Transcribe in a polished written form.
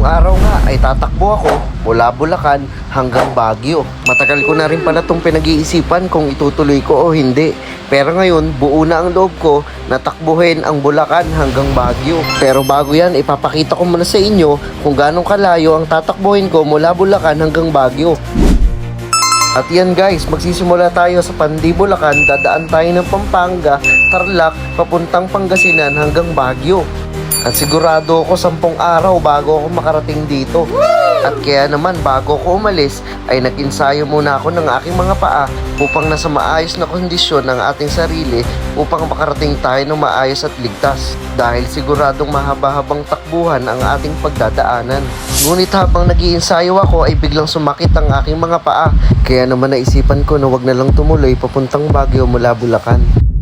Ngayong araw nga ay tatakbo ako mula Bulacan hanggang Baguio. Matagal ko na rin pala itong pinag-iisipan kung itutuloy ko o hindi. Pero ngayon, buo na ang loob ko na takbuhin ang Bulacan hanggang Baguio. Pero bago yan, ipapakita ko muna sa inyo kung gaano kalayo ang tatakbuhin ko mula Bulacan hanggang Baguio. At yan guys, magsisimula tayo sa Pandi, Bulacan, dadaan tayo ng Pampanga, Tarlac, papuntang Pangasinan hanggang Baguio. At sigurado ako 10 araw bago ako makarating dito. At kaya naman bago ako umalis ay nag-ensayo muna ako ng aking mga paa upang nasa maayos na kondisyon ng ating sarili upang makarating tayo ng maayos at ligtas. Dahil siguradong mahaba-habang takbuhan ang ating pagdadaanan. Ngunit habang nag-iensayo ako ay biglang sumakit ang aking mga paa. Kaya naman naisipan ko na wag na lang tumuloy papuntang Baguio mula Bulacan.